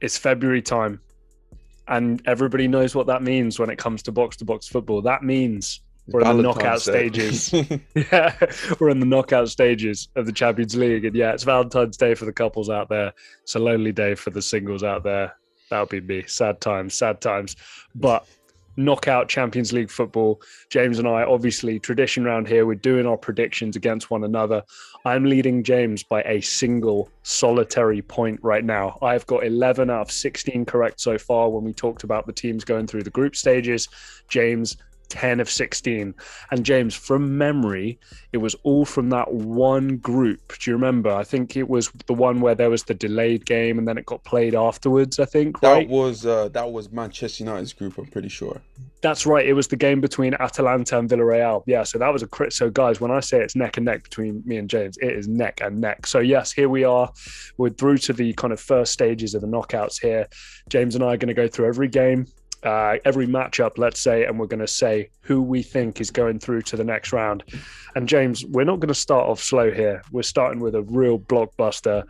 It's February time, and everybody knows what that means when it comes to box football. That means we're in the knockout Valentine's Day. stages. Yeah, we're in the knockout stages of the Champions League. And yeah, it's Valentine's Day for the couples out there. It's a lonely day for the singles out there. That would be me. Sad times, sad times. But knockout Champions League football. James and I, obviously, tradition around here, we're doing our predictions against one another. I'm leading James by a single solitary point right now. I've got 11 out of 16 correct so far when we talked about the teams going through the group stages. James, 10 of 16. And James, from memory, it was all from that one group. Do you remember? I think it was the one where there was the delayed game and then it got played afterwards, I think, right? That was Manchester United's group, I'm pretty sure. That's right. It was the game between Atalanta and Villarreal. Yeah, so that was a crit. So guys, when I say it's neck and neck between me and James, it is neck and neck. So yes, here we are. We're through to the kind of first stages of the knockouts here. James and I are going to go through every game, every matchup, let's say, and we're going to say who we think is going through to the next round. And James, we're not going to start off slow here. We're starting with a real blockbuster.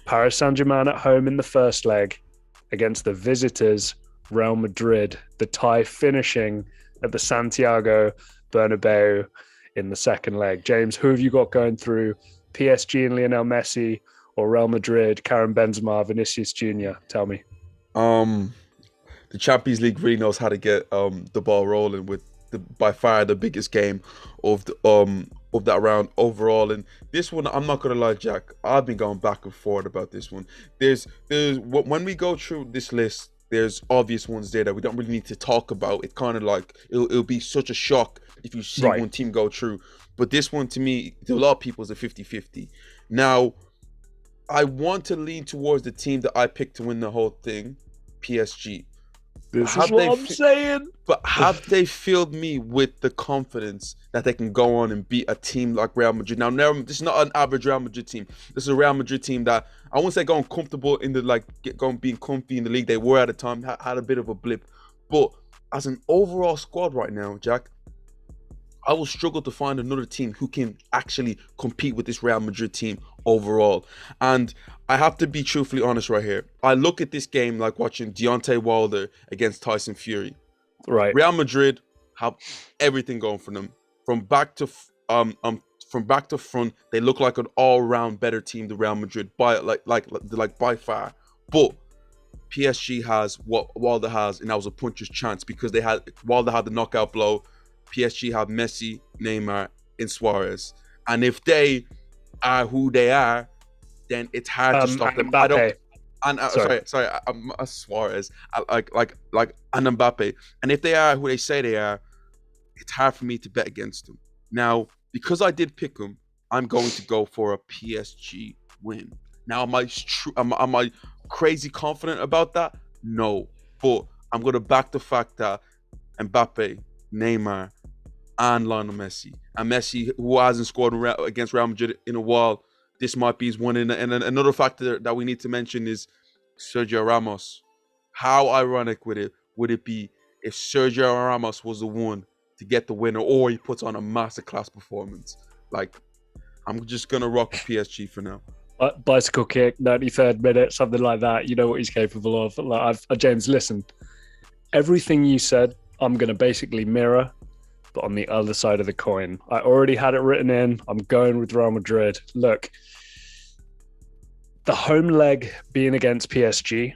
Paris Saint-Germain at home in the first leg against the visitors, Real Madrid. The tie finishing at the Santiago Bernabeu in the second leg. James, who have you got going through? PSG and Lionel Messi, or Real Madrid, Karim Benzema, Vinicius Jr.? Tell me. The Champions League really knows how to get the ball rolling with by far the biggest game of that round overall. And this one, I'm not gonna lie, Jack, I've been going back and forth about this one. There's when we go through this list, there's obvious ones there that we don't really need to talk about. It kind of like it'll be such a shock if you see one team go through. But this one, to me, to a lot of people, is a 50-50. Now, I want to lean towards the team that I picked to win the whole thing, PSG. This is what I'm saying. But have they filled me with the confidence that they can go on and beat a team like Real Madrid? Now, this is not an average Real Madrid team. This is a Real Madrid team that I won't say going comfortable in the being comfy in the league. They were at a time, had a bit of a blip. But as an overall squad right now, Jack, I will struggle to find another team who can actually compete with this Real Madrid team overall. And I have to be truthfully honest right here. I look at this game like watching Deontay Wilder against Tyson Fury. Right. Real Madrid have everything going for them. From back to front, they look like an all-round better team than Real Madrid by by far. But PSG has what Wilder has, and that was a puncher's chance because Wilder had the knockout blow. PSG have Messi, Neymar, and Suarez. And if they are who they are, then it's hard to stop them. Suarez, and Mbappe. And if they are who they say they are, it's hard for me to bet against them. Now, because I did pick them, I'm going to go for a PSG win. Now, am I crazy confident about that? No. But I'm going to back the fact that Mbappe, Neymar, and Lionel Messi. And Messi, who hasn't scored against Real Madrid in a while, this might be his one. And another factor that we need to mention is Sergio Ramos. How ironic would it be if Sergio Ramos was the one to get the winner, or he puts on a masterclass performance? Like, I'm just going to rock with PSG for now. Bicycle kick, 93rd minute, something like that. You know what he's capable of. James, listen, everything you said, I'm going to basically mirror, but on the other side of the coin. I already had it written in. I'm going with Real Madrid. Look, the home leg being against PSG,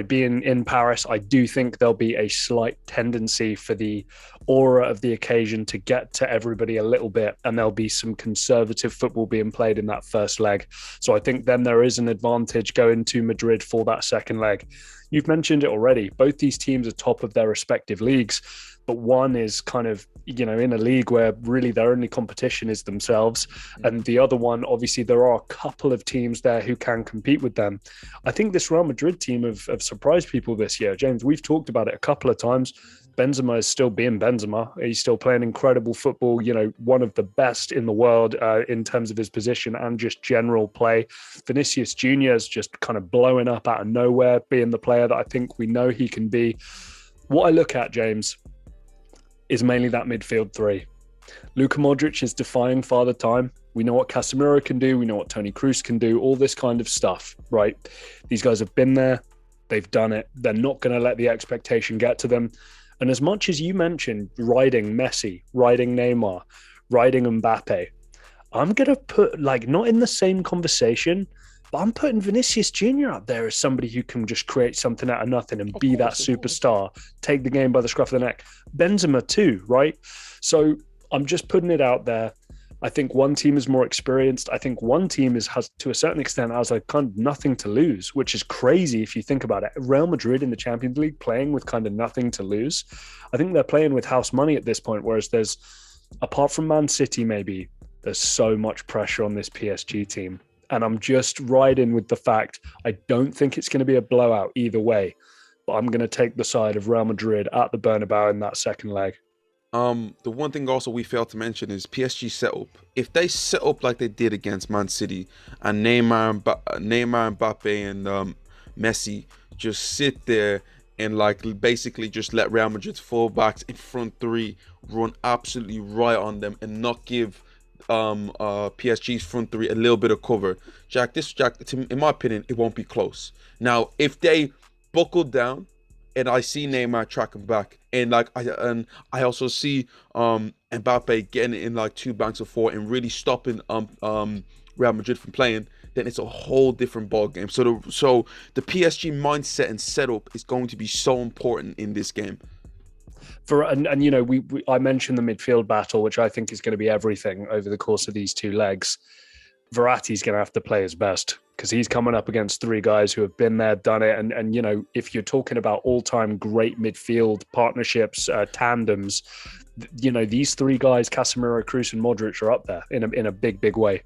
being in Paris, I do think there'll be a slight tendency for the aura of the occasion to get to everybody a little bit, and there'll be some conservative football being played in that first leg. So I think then there is an advantage going to Madrid for that second leg. You've mentioned it already. Both these teams are top of their respective leagues, but one is kind of, in a league where really their only competition is themselves. And the other one, obviously, there are a couple of teams there who can compete with them. I think this Real Madrid team have surprised people this year. James, we've talked about it a couple of times. Benzema is still being Benzema. He's still playing incredible football, one of the best in the world in terms of his position and just general play. Vinicius Jr. is just kind of blowing up out of nowhere, being the player that I think we know he can be. What I look at, James, is mainly that midfield three. Luka Modric is defying father time. We know what Casemiro can do. We know what Toni Kroos can do. All this kind of stuff, right? These guys have been there. They've done it. They're not going to let the expectation get to them. And as much as you mentioned riding Messi, riding Neymar, riding Mbappe, I'm going to put, like, not in the same conversation, but I'm putting Vinicius Jr. up there as somebody who can just create something out of nothing and be that superstar, take the game by the scruff of the neck. Benzema too, right? So I'm just putting it out there. I think one team is more experienced. I think one team has to a certain extent has like kind of nothing to lose, which is crazy if you think about it. Real Madrid in the Champions League playing with kind of nothing to lose. I think they're playing with house money at this point, whereas there's, apart from Man City maybe, there's so much pressure on this PSG team. And I'm just riding with the fact I don't think it's going to be a blowout either way, but I'm going to take the side of Real Madrid at the Bernabeu in that second leg. The one thing also we failed to mention is PSG setup. If they set up like they did against Man City, and Neymar, Mbappe, and Messi just sit there and like basically just let Real Madrid's fullbacks in front three run absolutely right on them and not give PSG's front three a little bit of cover, Jack, in my opinion, it won't be close. Now, if they buckle down, and I see Neymar tracking back, and I also see Mbappe getting in like 2 banks of 4 and really stopping Real Madrid from playing, then it's a whole different ball game. So the PSG mindset and setup is going to be so important in this game. And you know, I mentioned the midfield battle, which I think is going to be everything over the course of these 2 legs. Verratti's going to have to play his best because he's coming up against 3 guys who have been there, done it. And you know, if you're talking about all-time great midfield partnerships, tandems, you know, these 3 guys, Casemiro, Kroos, and Modric, are up there in a big way.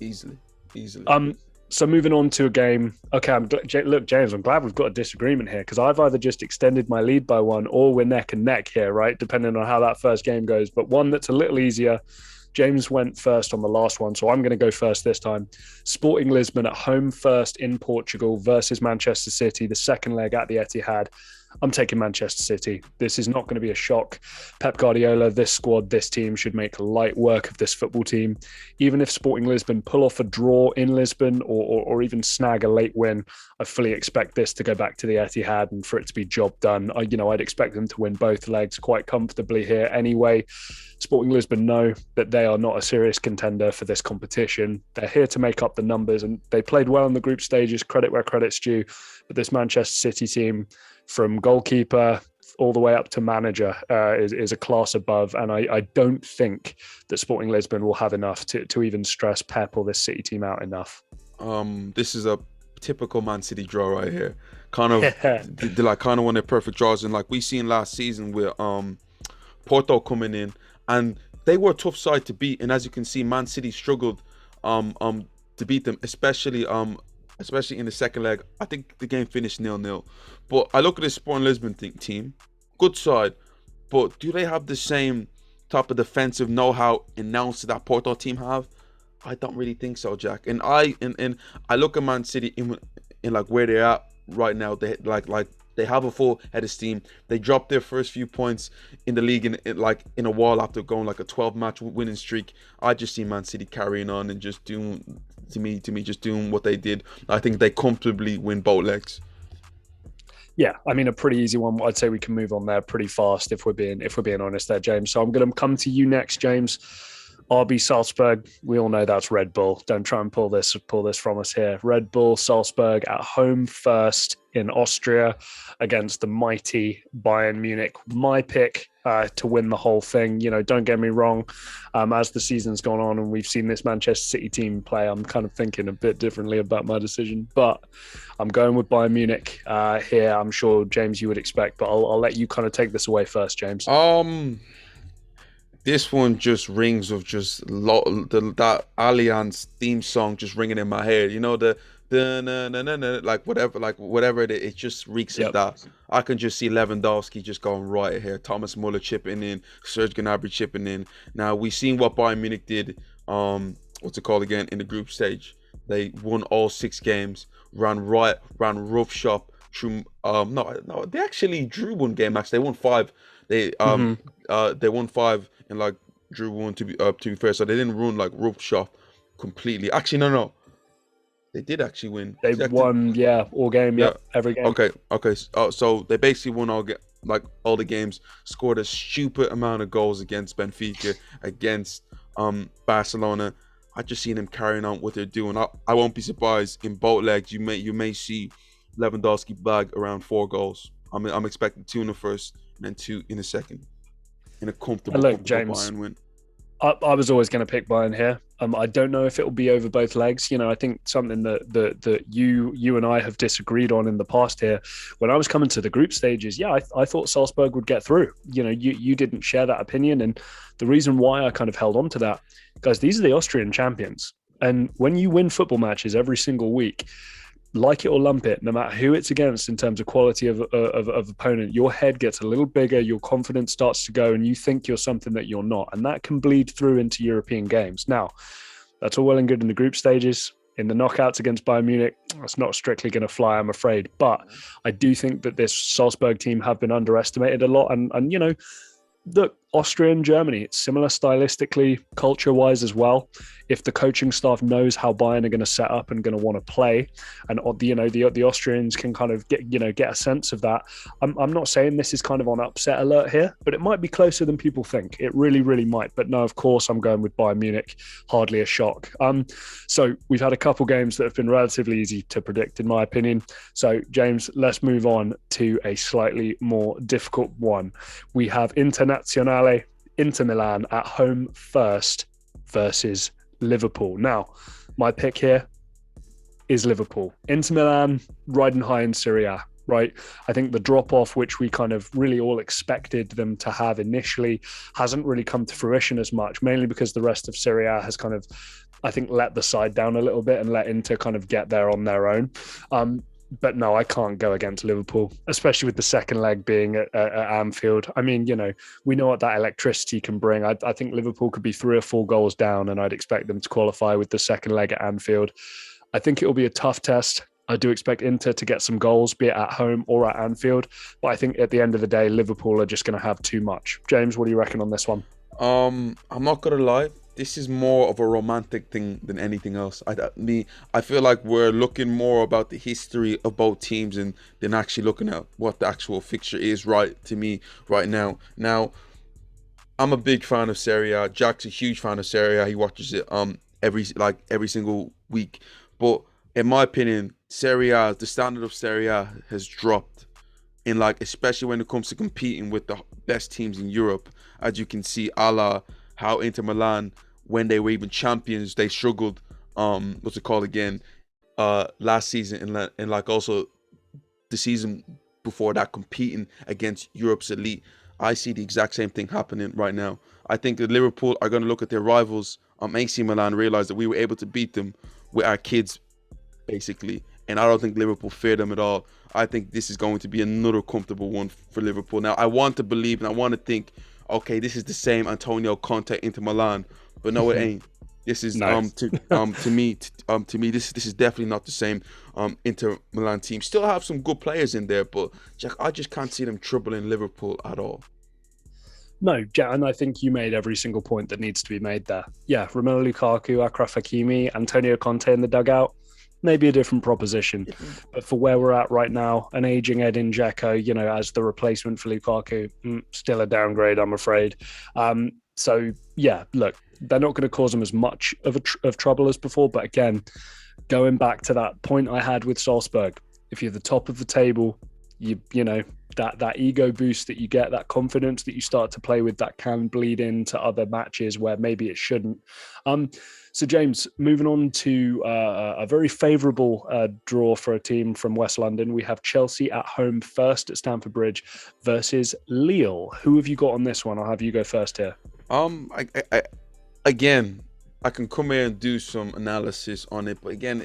Easily. So moving on to a game. Okay, look, James, I'm glad we've got a disagreement here because I've either just extended my lead by 1 or we're neck and neck here, right? Depending on how that first game goes. But one that's a little easier. James went first on the last one, so I'm going to go first this time. Sporting Lisbon at home first in Portugal versus Manchester City, the second leg at the Etihad. I'm taking Manchester City. This is not going to be a shock. Pep Guardiola, this squad, this team should make light work of this football team. Even if Sporting Lisbon pull off a draw in Lisbon or even snag a late win, I fully expect this to go back to the Etihad and for it to be job done. I'd expect them to win both legs quite comfortably here anyway. Sporting Lisbon know that they are not a serious contender for this competition. They're here to make up the numbers, and they played well in the group stages, credit where credit's due. But this Manchester City team, from goalkeeper all the way up to manager, is a class above. And I don't think that Sporting Lisbon will have enough to even stress Pep or this City team out enough. This is a typical Man City draw right here. Kind of, they're like kind of one of their perfect draws. And like we seen last season with Porto coming in, and they were a tough side to beat. And as you can see, Man City struggled to beat them, especially in the second leg. I think the game finished 0-0. But I look at this Sporting Lisbon team, good side, but do they have the same type of defensive know-how and nous that Porto team have? I don't really think so, Jack. And I look at Man City in like where they're at right now. They they have a full head of steam. They dropped their first few points in the league in a while after going like a 12-match winning streak. I just see Man City carrying on and just doing just doing what they did. I think they comfortably win both legs. Yeah, I mean, a pretty easy one. I'd say we can move on there pretty fast if we're being honest there, James. So I'm going to come to you next, James. RB Salzburg, we all know that's Red Bull. Don't try and pull this from us here. Red Bull Salzburg at home first in Austria against the mighty Bayern Munich. My pick to win the whole thing. You know, don't get me wrong. As the season's gone on and we've seen this Manchester City team play, I'm kind of thinking a bit differently about my decision. But I'm going with Bayern Munich here. I'm sure, James, you would expect, but I'll let you kind of take this away first, James. This one just rings of just that Allianz theme song just ringing in my head. You know, whatever it just reeks of that. I can just see Lewandowski just going right here. Thomas Muller chipping in, Serge Gnabry chipping in. Now we've seen what Bayern Munich did. What's it called again in the group stage? They won all 6 games, ran roughshod through. No, they actually drew 1 game. Actually, they won 5. They won 5 and like drew 1 to be fair. So they didn't run like roughshod completely. Actually, no. They did actually win. They won, yeah, all game, Yeah. yep, every game. Okay. So they basically won all the games. Scored a stupid amount of goals against Benfica, against Barcelona. I just seen them carrying on what they're doing. I won't be surprised in both legs. You may see Lewandowski bag around 4 goals. I'm expecting 2 in the first and then 2 in the second, in a comfortable James, Bayern win. I was always going to pick Bayern here. I don't know if it will be over both legs. You know, I think something that you and I have disagreed on in the past here. When I was coming to the group stages, yeah, I thought Salzburg would get through. You know, you didn't share that opinion, and the reason why I kind of held on to that, guys, these are the Austrian champions, and when you win football matches every single week, like it or lump it, no matter who it's against in terms of quality of opponent, your head gets a little bigger, your confidence starts to go, and you think you're something that you're not. And that can bleed through into European games. Now, that's all well and good in the group stages. In the knockouts against Bayern Munich, that's not strictly going to fly, I'm afraid. But I do think that this Salzburg team have been underestimated a lot. And you know, look, Austria and Germany, it's similar stylistically, culture-wise as well. If the coaching staff knows how Bayern are going to set up and going to want to play, and the Austrians can kind of get a sense of that. I'm not saying this is kind of on upset alert here, but it might be closer than people think. It really, really might. But no, of course, I'm going with Bayern Munich. Hardly a shock. So we've had a couple games that have been relatively easy to predict, in my opinion. So James, let's move on to a slightly more difficult one. We have Internazionale Inter Milan at home first versus Liverpool. Now, my pick here is Liverpool. Inter Milan riding high in Serie A, right? I think the drop-off, which we kind of really all expected them to have initially, hasn't really come to fruition as much, mainly because the rest of Serie A has kind of, I think, let the side down a little bit and let Inter kind of get there on their own. But no, I can't go against Liverpool, especially with the second leg being at Anfield. I mean, you know, we know what that electricity can bring. I think Liverpool could be 3 or 4 goals down, and I'd expect them to qualify with the second leg at Anfield. I think it will be a tough test. I do expect Inter to get some goals, be it at home or at Anfield. But I think at the end of the day, Liverpool are just going to have too much. James, what do you reckon on this one? I'm not going to lie. This is more of a romantic thing than anything else. I feel like we're looking more about the history of both teams than actually looking at what the actual fixture is right now. Now, I'm a big fan of Serie A. Jack's a huge fan of Serie A. He watches it every single week. But in my opinion, the standard of Serie A has dropped especially when it comes to competing with the best teams in Europe. As you can see, how Inter Milan, when they were even champions, they struggled. What's it called again? Last season and also the season before that, competing against Europe's elite. I see the exact same thing happening right now. I think that Liverpool are going to look at their rivals, AC Milan, realize that we were able to beat them with our kids, basically. And I don't think Liverpool fear them at all. I think this is going to be another comfortable one for Liverpool. Now, I want to believe and I want to think, okay, this is the same Antonio Conte Inter Milan, but no, it ain't. This is Nice. to me, this is definitely not the same Inter Milan team. Still have some good players in there, but Jack, I just can't see them troubling Liverpool at all. No, and I think you made every single point that needs to be made there. Yeah, Romelu Lukaku, Achraf Hakimi, Antonio Conte in the dugout, maybe a different proposition. But for where we're at right now, an aging Edin Dzeko, you know, as the replacement for Lukaku, still a downgrade, I'm afraid. So, yeah, look, they're not going to cause them as much of trouble as before. But again, going back to that point I had with Salzburg, if you're the top of the table, you know, that ego boost that you get, that confidence that you start to play with, that can bleed into other matches where maybe it shouldn't. So James, moving on to a very favourable draw for a team from West London. We have Chelsea at home first at Stamford Bridge versus Lille. Who have you got on this one? I'll have you go first here. Again, I can come here and do some analysis on it, but again,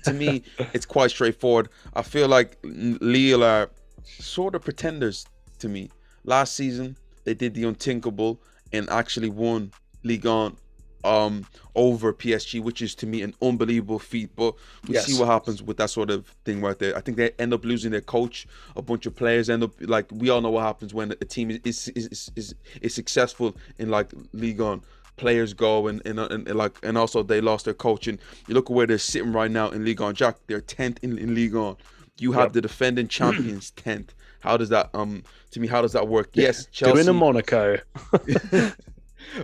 to me, it's quite straightforward. I feel like Lille are sort of pretenders to me. Last season, they did the unthinkable and actually won Ligue 1 over PSG, which is to me an unbelievable feat. But we see what happens with that sort of thing right there. I think they end up losing their coach. A bunch of players end up, like, we all know what happens when a team is successful in like Ligue 1. players go, and also they lost their coach. And you look at where they're sitting right now in Ligue 1, Jack. They're 10th in Ligue 1. You have Yep. the defending champions 10th. How does that to me? How does that work? Yes, Doing a Chelsea. Monaco.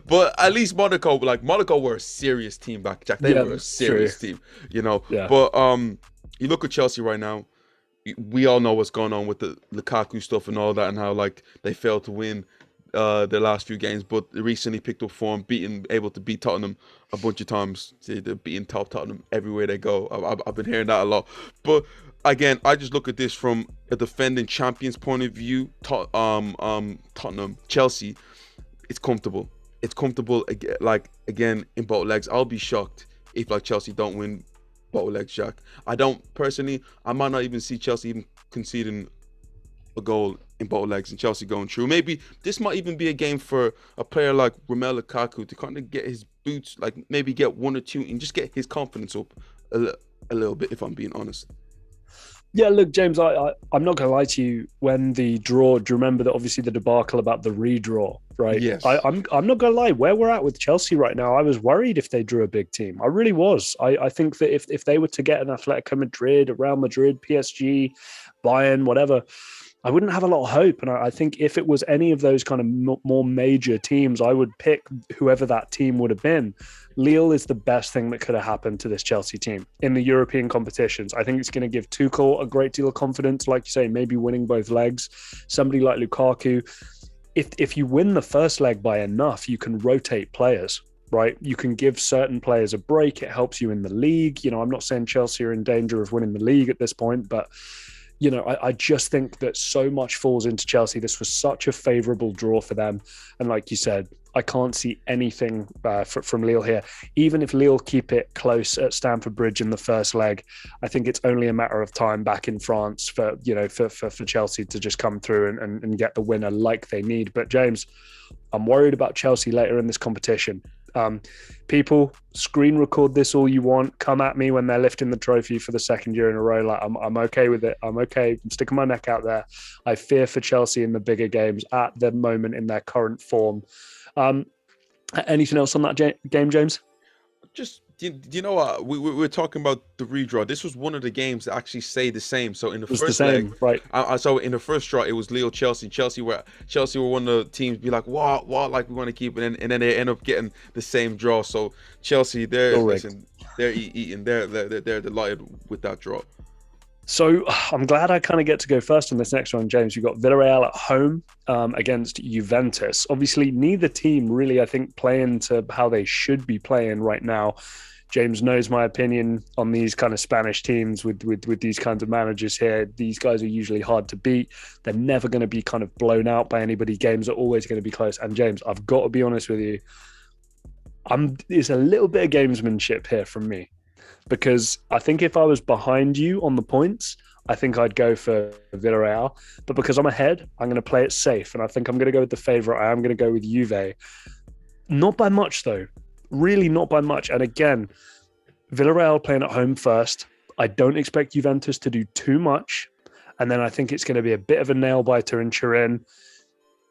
But at least Monaco were a serious team back, Jack. They were a serious team, you know. Yeah. But you look at Chelsea right now. We all know what's going on with the Lukaku stuff and all that, and how like they failed to win their last few games, but they recently picked up form, able to beat Tottenham a bunch of times. They're beating top Tottenham everywhere they go. I've been hearing that a lot. But again, I just look at this from a defending champions point of view. Tottenham, Chelsea, it's comfortable. It's comfortable. Again, in both legs. I'll be shocked if like Chelsea don't win both legs, Jack. I don't personally. I might not even see Chelsea even conceding a goal in both legs and Chelsea going through. Maybe this might even be a game for a player like Romelu Lukaku to kind of get his boots, like maybe get one or two and just get his confidence up a little bit, if I'm being honest. Yeah, look, James, I'm not going to lie to you. When the draw, do you remember that obviously the debacle about the redraw, right? Yes. I'm not going to lie. Where we're at with Chelsea right now, I was worried if they drew a big team. I really was. I think that if they were to get an Atletico Madrid, a Real Madrid, PSG, Bayern, whatever, I wouldn't have a lot of hope. And I think if it was any of those kind of more major teams, I would pick whoever that team would have been. Lille is the best thing that could have happened to this Chelsea team in the European competitions. I think it's going to give Tuchel a great deal of confidence. Like you say, maybe winning both legs. Somebody like Lukaku, if you win the first leg by enough, you can rotate players, right? You can give certain players a break. It helps you in the league. You know, I'm not saying Chelsea are in danger of winning the league at this point, but you know, I just think that so much falls into Chelsea. This was such a favourable draw for them. And like you said, I can't see anything from Lille here. Even if Lille keep it close at Stamford Bridge in the first leg, I think it's only a matter of time back in France for Chelsea to just come through and get the winner like they need. But James, I'm worried about Chelsea later in this competition. People, screen record this all you want. Come at me when they're lifting the trophy for the second year in a row. Like I'm okay with it. I'm okay. I'm sticking my neck out there. I fear for Chelsea in the bigger games at the moment in their current form. Anything else on that game, James? Just, do you know what? We're talking about the redraw. This was one of the games that actually say the same. So in the first leg, right? So in the first draw, it was Lille Chelsea. Chelsea were one of the teams be like, what, like we want to keep it, and then they end up getting the same draw. So Chelsea, they're eating. They're delighted with that draw. So I'm glad I kind of get to go first on this next one, James. You've got Villarreal at home against Juventus. Obviously, neither team really, I think, playing to how they should be playing right now. James knows my opinion on these kind of Spanish teams with these kinds of managers here. These guys are usually hard to beat. They're never going to be kind of blown out by anybody. Games are always going to be close. And James, I've got to be honest with you. It's a little bit of gamesmanship here from me. Because I think if I was behind you on the points, I think I'd go for Villarreal. But because I'm ahead, I'm going to play it safe. And I think I'm going to go with the favourite. I am going to go with Juve. Not by much, though. Really not by much. And again, Villarreal playing at home first. I don't expect Juventus to do too much. And then I think it's going to be a bit of a nail-biter in Turin.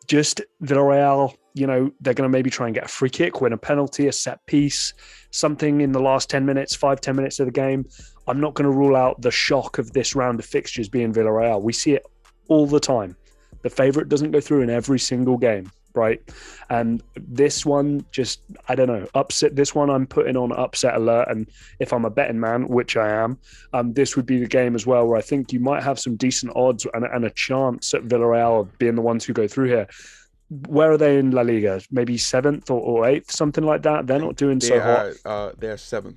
Just Villarreal, you know, they're going to maybe try and get a free kick, win a penalty, a set piece, something in the last 10 minutes, 5-10 minutes of the game. I'm not going to rule out the shock of this round of fixtures being Villarreal. We see it all the time. The favourite doesn't go through in every single game, right? And this one, just, I don't know, upset. This one I'm putting on upset alert. And if I'm a betting man, which I am, this would be the game as well where I think you might have some decent odds and a chance at Villarreal being the ones who go through here. Where are they in La Liga? Maybe 7th or 8th, something like that. They're not doing so hot. They're 7th.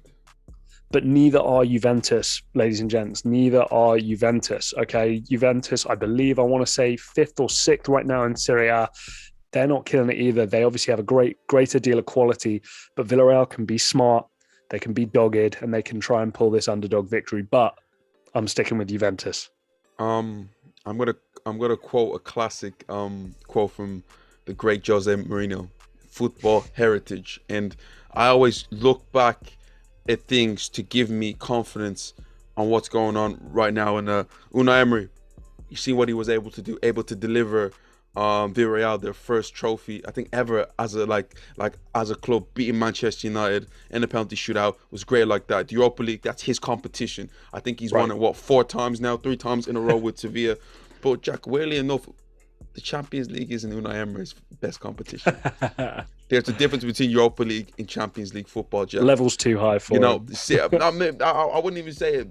But neither are Juventus, ladies and gents. Neither are Juventus, okay? Juventus, I believe, I want to say 5th or 6th right now in Serie A. They're not killing it either. They obviously have a greater deal of quality, but Villarreal can be smart, they can be dogged, and they can try and pull this underdog victory. But I'm sticking with Juventus. I'm gonna quote a classic quote from the great Jose Mourinho, football heritage. And I always look back at things to give me confidence on what's going on right now. And Unai Emery, you see what he was able to do, able to deliver Villarreal their first trophy I think ever as a as a club, beating Manchester United in a penalty shootout was great like that. The Europa League, that's his competition. I think he's won Right. it what 4 times now, 3 times in a row with Sevilla. But Jack, weirdly enough, the Champions League isn't Unai Emery's best competition. There's a difference between Europa League and Champions League football, Jack. Level's too high You for know, him. see, I wouldn't even say it.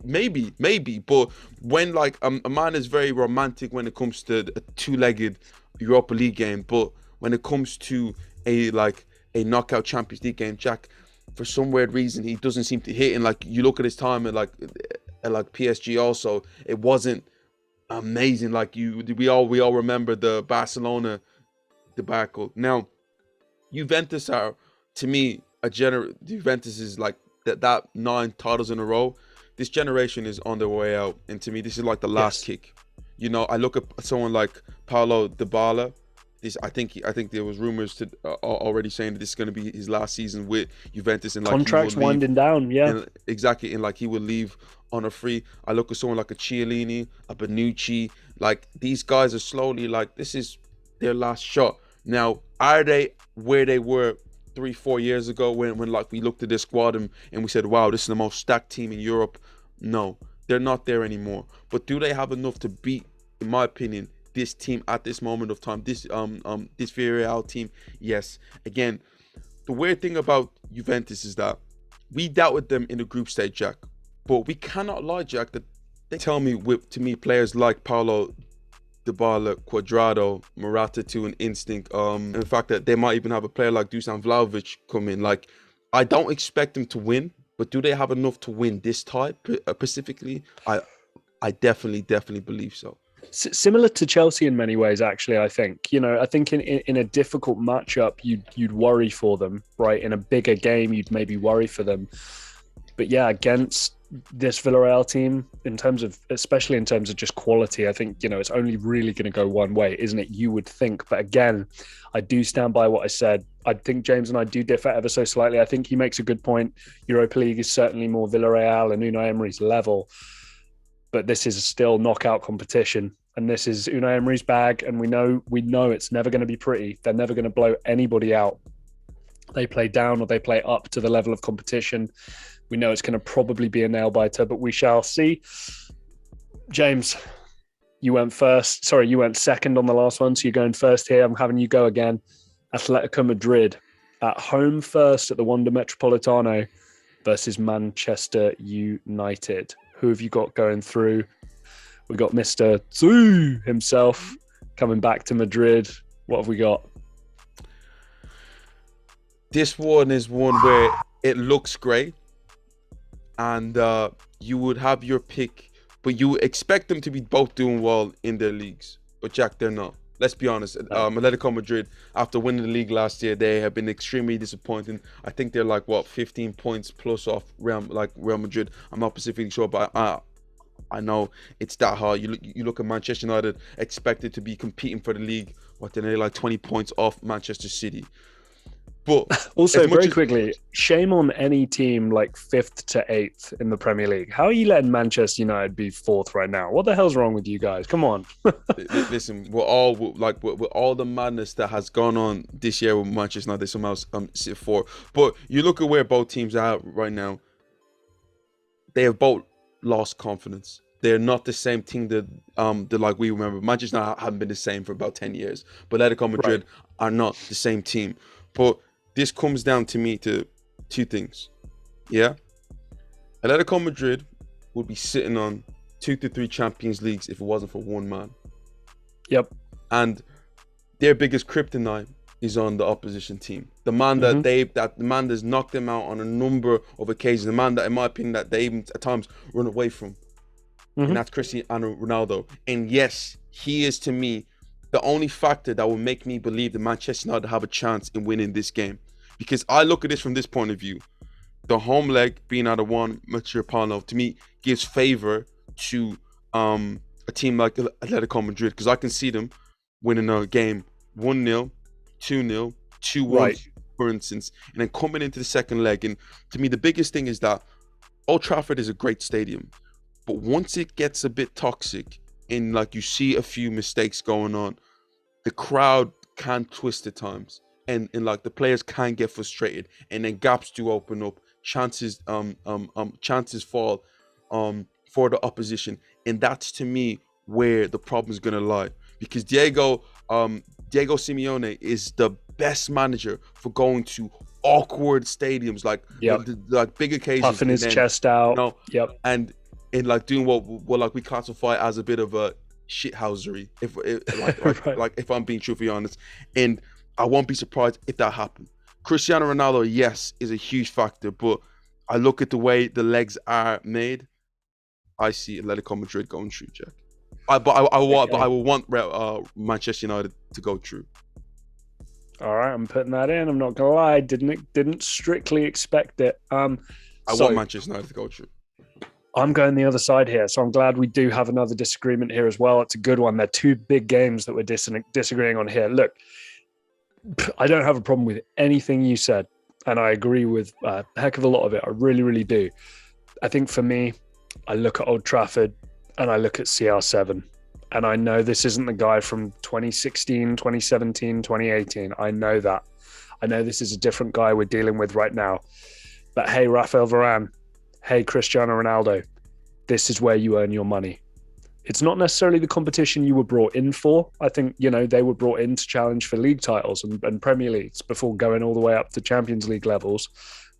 Maybe, but when like a man is very romantic when it comes to a two-legged Europa League game, but when it comes to a knockout Champions League game, Jack, for some weird reason, he doesn't seem to hit. And like you look at his time at PSG, also, it wasn't amazing. Like we all remember the Barcelona debacle. Now, Juventus are, to me, Juventus is like that 9 titles in a row. This generation is on their way out, and to me, this is like the last Yes. kick. You know, I look at someone like Paulo Dybala. I think there was rumors to already saying that this is going to be his last season with Juventus, and like he will Contracts leave. winding down. Yeah. And exactly, and like he will leave on a free. I look at someone like a Chiellini, a Bonucci. Like these guys are slowly like this is their last shot. Now, are they where they were 3-4 years ago when like we looked at their squad and we said, wow, this is the most stacked team in Europe? No, they're not there anymore. But do they have enough to beat, in my opinion, this team at this moment of time? This Villarreal team? Yes. Again, the weird thing about Juventus is that we doubted them in the group stage, Jack. But we cannot lie, Jack, that they tell me to me players like Paulo Dybala, Cuadrado, Morata to an instinct. And the fact that they might even have a player like Dusan Vlahovic come in. Like, I don't expect them to win, but do they have enough to win this tie specifically? I definitely believe so. Similar to Chelsea in many ways, actually. I think I think in a difficult matchup, you'd worry for them, right? In a bigger game, you'd maybe worry for them. But yeah, against this Villarreal team, especially in terms of just quality, I think it's only really going to go one way, isn't it? You would think, but again, I do stand by what I said. I think James and I do differ ever so slightly. I think he makes a good point. Europa League is certainly more Villarreal and Unai Emery's level, but this is still knockout competition, and this is Unai Emery's bag, and we know it's never going to be pretty. They're never going to blow anybody out. They play down or they play up to the level of competition. We know it's going to probably be a nail-biter, but we shall see. James, you went first. Sorry, you went second on the last one, so you're going first here. I'm having you go again. Atletico Madrid at home first at the Wanda Metropolitano versus Manchester United. Who have you got going through? We got Mr. Zoo himself coming back to Madrid. What have we got? This one is one where it looks great, and you would have your pick, but you expect them to be both doing well in their leagues. But Jack, they're not. Let's be honest. Atletico Madrid, after winning the league last year, they have been extremely disappointing. I think they're like 15 points plus off Real Madrid. I'm not specifically sure, but I know it's that hard. You look at Manchester United, expected to be competing for the league. They're like 20 points off Manchester City. But also, very quickly, shame on any team like 5th to 8th in the Premier League. How are you letting Manchester United be 4th right now? What the hell's wrong with you guys? Come on. Listen, with all the madness that has gone on this year with Manchester United, somehow sit 4. But you look at where both teams are right now. They have both lost confidence. They're not the same team that like we remember. Manchester United haven't been the same for about 10 years. But Atletico Madrid are not the same team. But this comes down to me to 2 things. Yeah? Atletico Madrid would be sitting on 2 to 3 Champions Leagues if it wasn't for one man. Yep. And their biggest kryptonite is on the opposition team. The man the man that's knocked them out on a number of occasions. The man that, in my opinion, that they even at times run away from. And that's Cristiano Ronaldo. And yes, he is, to me, the only factor that will make me believe that Manchester United have a chance in winning this game. Because I look at this from this point of view. The home leg being out of one Metropolitano, to me, gives favor to a team like Atletico Madrid. Because I can see them winning a game 1-0, 2-0, 2-1, for instance. And then coming into the second leg. And to me, the biggest thing is that Old Trafford is a great stadium. But once it gets a bit toxic, and like you see a few mistakes going on, the crowd can twist at times, and like the players can get frustrated, and then gaps do open up, chances fall for the opposition, and that's to me where the problem is gonna lie, because Diego Simeone is the best manager for going to awkward stadiums, like Yep. like big occasions, Puffing and his then chest out. you know, Yep. and like doing what like we classify as a bit of a shithousery, if Right. like if I'm being truthfully honest, and I won't be surprised if that happened. Cristiano Ronaldo, yes, is a huge factor, but I look at the way the legs are made. I see Atletico Madrid going through, Jack. I will want Manchester United to go through. All right, I'm putting that in. I'm not gonna lie, didn't strictly expect it. I want Manchester United to go through. I'm going the other side here, so I'm glad we do have another disagreement here as well. It's a good one. They're two big games that we're disagreeing on here. Look, I don't have a problem with anything you said, and I agree with a heck of a lot of it. I really, really do. I think for me, I look at Old Trafford and I look at CR7, and I know this isn't the guy from 2016, 2017, 2018. I know that. I know this is a different guy we're dealing with right now. But hey, Rafael Varane, hey, Cristiano Ronaldo, this is where you earn your money. It's not necessarily the competition you were brought in for. I think, they were brought in to challenge for league titles and Premier Leagues before going all the way up to Champions League levels.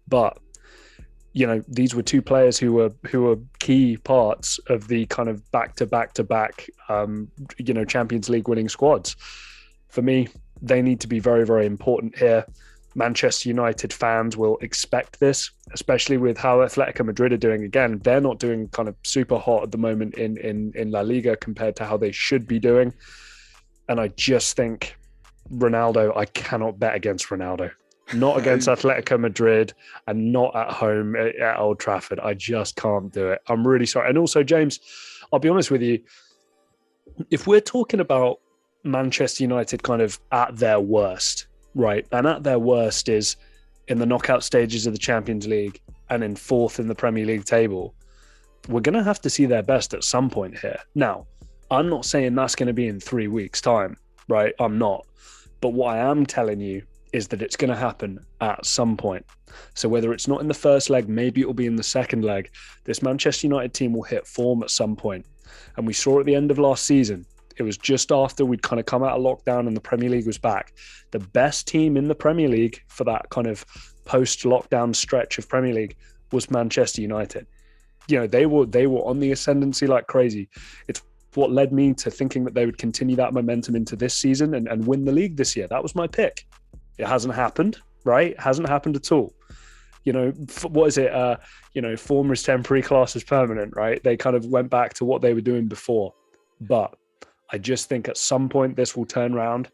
But, these were two players who were key parts of the kind of back-to-back, Champions League winning squads. For me, they need to be very, very important here. Manchester United fans will expect this, especially with how Atletico Madrid are doing. Again, they're not doing kind of super hot at the moment in La Liga compared to how they should be doing. And I just think Ronaldo, I cannot bet against Ronaldo. Not against Atletico Madrid and not at home at Old Trafford. I just can't do it. I'm really sorry. And also, James, I'll be honest with you. If we're talking about Manchester United kind of at their worst, right, and at their worst is in the knockout stages of the Champions League and in fourth in the Premier League table, we're going to have to see their best at some point here. Now, I'm not saying that's going to be in 3 weeks' time, right? I'm not. But what I am telling you is that it's going to happen at some point. So whether it's not in the first leg, maybe it'll be in the second leg, this Manchester United team will hit form at some point. And we saw at the end of last season, it was just after we'd kind of come out of lockdown and the Premier League was back. The best team in the Premier League for that kind of post-lockdown stretch of Premier League was Manchester United. They were on the ascendancy like crazy. It's what led me to thinking that they would continue that momentum into this season and win the league this year. That was my pick. It hasn't happened, right? It hasn't happened at all. What is it? Form is temporary, class is permanent, right? They kind of went back to what they were doing before. But I just think at some point this will turn around,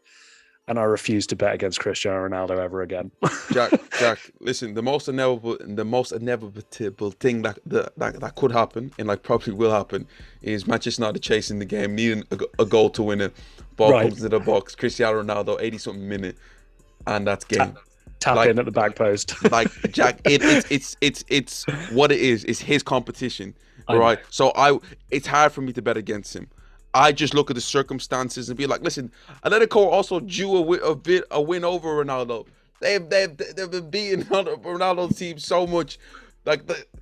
and I refuse to bet against Cristiano Ronaldo ever again. Jack, listen, the most inevitable thing that could happen, and like probably will happen, is Manchester United chasing the game, needing a goal to win it. Ball comes into the box, Cristiano Ronaldo, 80-something minute, and that's game. Tap in at the back post. Like, Jack, it's what it is. It's his competition, right? So it's hard for me to bet against him. I just look at the circumstances and be like, listen, Atletico also due a win over Ronaldo. They've been beating Ronaldo's team so much.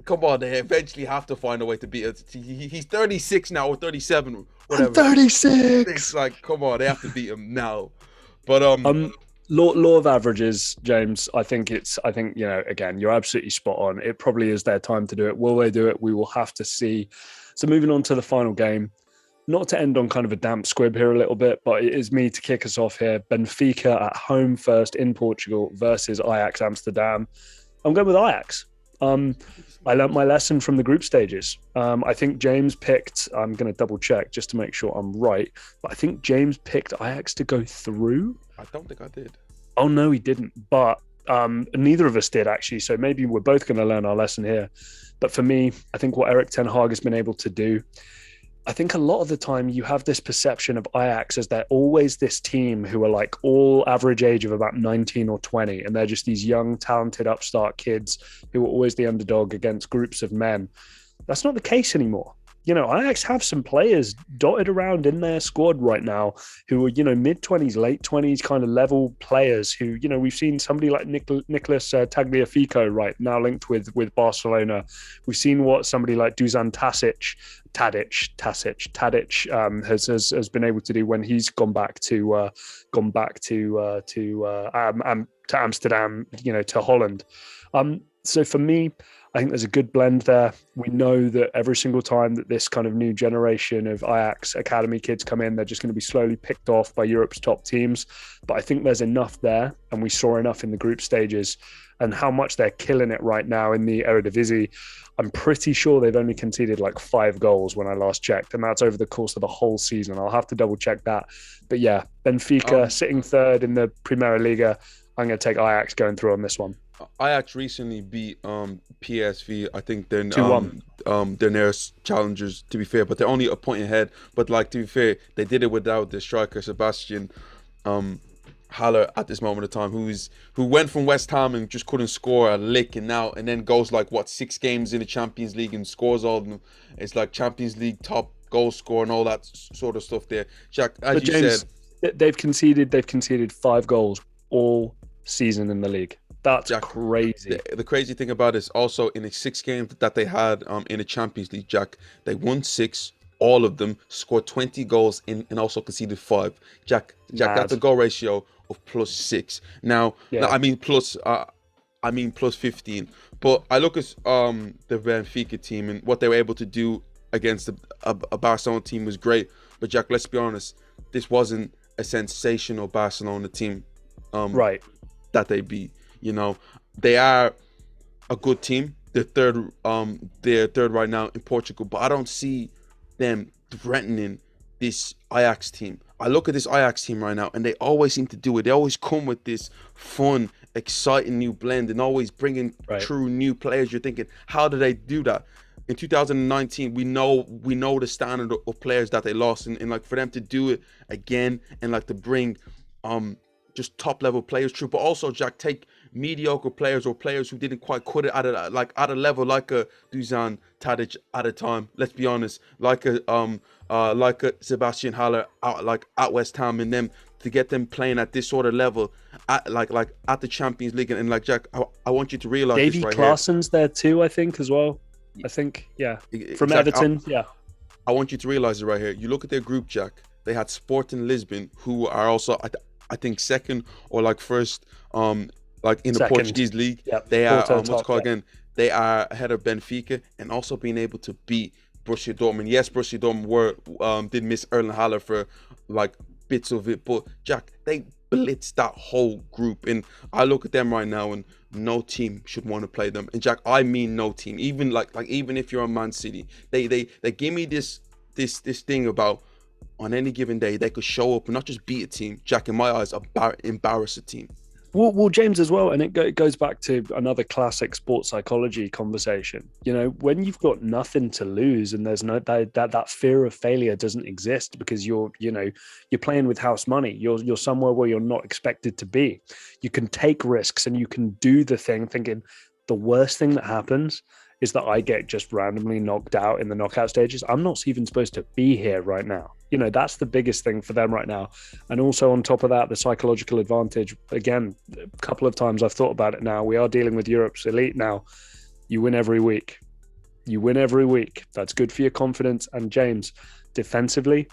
Come on, they eventually have to find a way to beat it. He's 36 now, or 37, whatever. I'm 36. It's like, come on, they have to beat him now. But law of averages, James. I think again, you're absolutely spot on. It probably is their time to do it. Will they do it? We will have to see. So moving on to the final game. Not to end on kind of a damp squib here a little bit, but it is me to kick us off here. Benfica at home first in Portugal versus Ajax Amsterdam. I'm going with Ajax. I learnt my lesson from the group stages. I think James picked, I'm going to double check just to make sure I'm right, but I think James picked Ajax to go through. I don't think I did. Oh, no, he didn't. But neither of us did, actually. So maybe we're both going to learn our lesson here. But for me, I think what Erik ten Hag has been able to do, I think a lot of the time you have this perception of Ajax as they're always this team who are like all average age of about 19 or 20. And they're just these young, talented, upstart kids who are always the underdog against groups of men. That's not the case anymore. Ajax have some players dotted around in their squad right now who are, mid-20s, late-20s kind of level players who, we've seen somebody like Nicolas Tagliafico, right, now linked with Barcelona. We've seen what somebody like Dusan Tadic has been able to do when he's gone back to Amsterdam, to Holland. So for me, I think there's a good blend there. We know that every single time that this kind of new generation of Ajax academy kids come in, they're just going to be slowly picked off by Europe's top teams. But I think there's enough there, and we saw enough in the group stages, and how much they're killing it right now in the Eredivisie. I'm pretty sure they've only conceded like 5 goals when I last checked, and that's over the course of the whole season. I'll have to double check that. But yeah, Benfica sitting third in the Primera Liga. I'm going to take Ajax going through on this one. Ajax recently beat PSV. I think they're 2-1. They're nearest challengers, to be fair, but they're only a point ahead. But like, to be fair, they did it without the striker Sebastian Haller at this moment of time, who went from West Ham and just couldn't score a lick, and then goes like 6 games in the Champions League and scores all of them. It's like Champions League top goal scorer and all that sort of stuff there. Jack, as you James, said, they've conceded 5 goals all season in the league. That's Jack, crazy. The crazy thing about it is also in the 6 games that they had in the Champions League, Jack, they won 6, all of them, scored 20 goals and also conceded 5. Jack, that's a goal ratio of +6. Now, I mean plus 15. But I look at the Benfica team, and what they were able to do against a Barcelona team was great. But Jack, let's be honest, this wasn't a sensational Barcelona team. Right. That they beat. They are a good team. They're third right now in Portugal, but I don't see them threatening this Ajax team. I look at this Ajax team right now, and they always seem to do it. They always come with this fun, exciting new blend, and always bringing true new players. You're thinking, how do they do that? In 2019, we know the standard of players that they lost, and like for them to do it again, and like to bring just top level players through, but also Jack, take mediocre players or players who didn't quite cut it at a level like a Dusan Tadic at a time. Let's be honest, like a Sebastian Haller at West Ham, and them to get them playing at this sort of level at at the Champions League. And like Jack, I want you to realize Davy Klaasen's there too, I think, as well. I think, from Everton. I want you to realize it right here. You look at their group, Jack. They had Sporting Lisbon, who are also I think second or first in the Portuguese league. Yep. They are again. They are ahead of Benfica, and also being able to beat Borussia Dortmund. Yes, Borussia Dortmund did miss Erling Haller for bits of it, but Jack, they blitzed that whole group, and I look at them right now, and no team should want to play them. And Jack, I mean no team. Even even if you're on Man City, they give me this thing about, on any given day, they could show up and not just beat a team, Jack, in my eyes, embarrass a team. Well, James, as well, and it goes back to another classic sports psychology conversation. When you've got nothing to lose, and there's no that fear of failure doesn't exist, because you're playing with house money. You're somewhere where you're not expected to be. You can take risks, and you can do the thing thinking the worst thing that happens is that I get just randomly knocked out in the knockout stages. I'm not even supposed to be here right now. That's the biggest thing for them right now. And also on top of that, the psychological advantage. Again, a couple of times I've thought about it now. We are dealing with Europe's elite now. You win every week. That's good for your confidence. And James, defensively,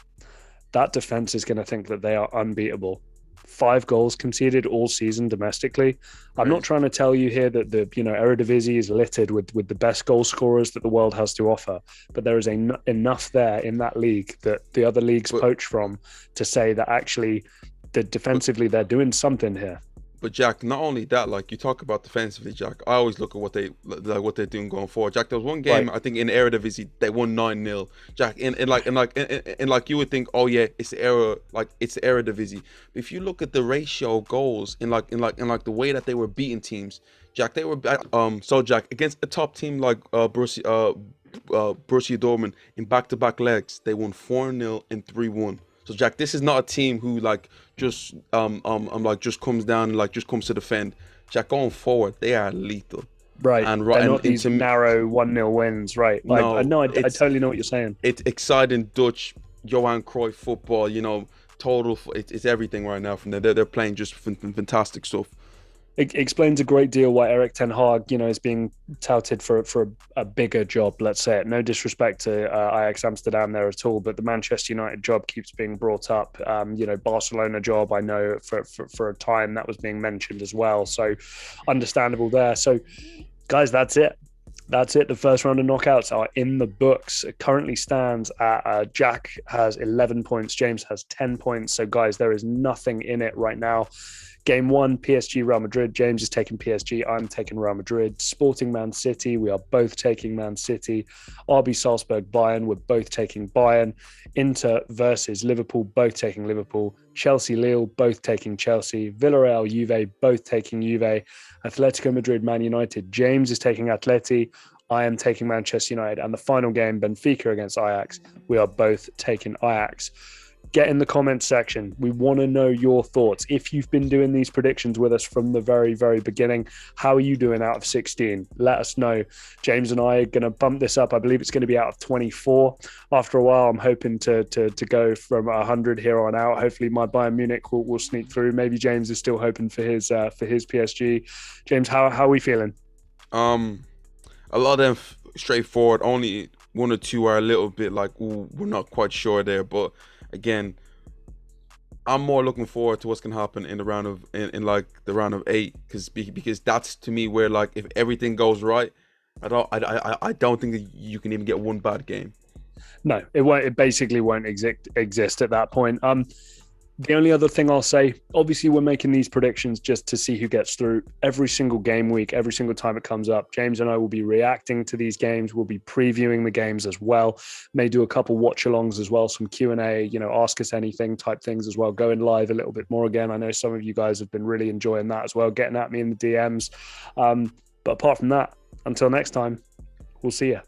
that defense is going to think that they are unbeatable. 5 goals conceded all season domestically. I'm not trying to tell you here that the Eredivisie is littered with the best goal scorers that the world has to offer, but there is enough there in that league that the other leagues poach from to say that actually that defensively they're doing something here. But Jack, not only that, you talk about defensively, Jack, I always look at what they're doing going forward. Jack, there was one game, I think in Eredivisie, they won 9-0. Jack, and you would think, oh yeah, it's the Eredivisie. But if you look at the ratio of goals in the way that they were beating teams, Jack, they were Jack, against a top team like Borussia Dortmund in back-to-back legs, they won 4-0 and 3-1. So Jack, this is not a team who just comes down and just comes to defend. Jack, going forward, they are lethal. Right. and They're right and not these into narrow 1-0 wins. Right. I no, know. I it's totally know what you're saying. it's exciting Dutch Johan Cruyff football. You know, total. It's everything right now from there. They're playing just fantastic stuff. It explains a great deal why Eric Ten Hag, is being touted for a bigger job. Let's say it. No disrespect to Ajax Amsterdam there at all, but the Manchester United job keeps being brought up. Barcelona job. I know for a time that was being mentioned as well. So understandable there. So guys, that's it. That's it. The first round of knockouts are in the books. It currently stands at Jack has 11 points. James has 10 points. So guys, there is nothing in it right now. Game 1, PSG, Real Madrid. James is taking PSG. I'm taking Real Madrid. Sporting Man City. We are both taking Man City. RB Salzburg, Bayern. We're both taking Bayern. Inter versus Liverpool. Both taking Liverpool. Chelsea, Lille. Both taking Chelsea. Villarreal, Juve. Both taking Juve. Atletico Madrid, Man United. James is taking Atleti. I am taking Manchester United. And the final game, Benfica against Ajax. We are both taking Ajax. Get in the comments section. We want to know your thoughts. If you've been doing these predictions with us from the very, very beginning, how are you doing out of 16? Let us know. James and I are going to bump this up. I believe it's going to be out of 24. After a while, I'm hoping to go from 100 here on out. Hopefully my Bayern Munich will sneak through. Maybe James is still hoping for his PSG. James, how are we feeling? A lot of them straightforward. Only one or two are a little bit like, ooh, we're not quite sure there, but again, I'm more looking forward to what's gonna happen in the round of in like the round of 8, because that's to me where, like, if everything goes right, I don't think that you can even get one bad game. No, it won't. It basically won't exist at that point. The only other thing I'll say, obviously, we're making these predictions just to see who gets through every single game week, every single time it comes up. James and I will be reacting to these games. We'll be previewing the games as well. May do a couple watch-alongs as well, some Q&A, ask us anything type things as well. Going live a little bit more again. I know some of you guys have been really enjoying that as well, getting at me in the DMs. But apart from that, until next time, we'll see you.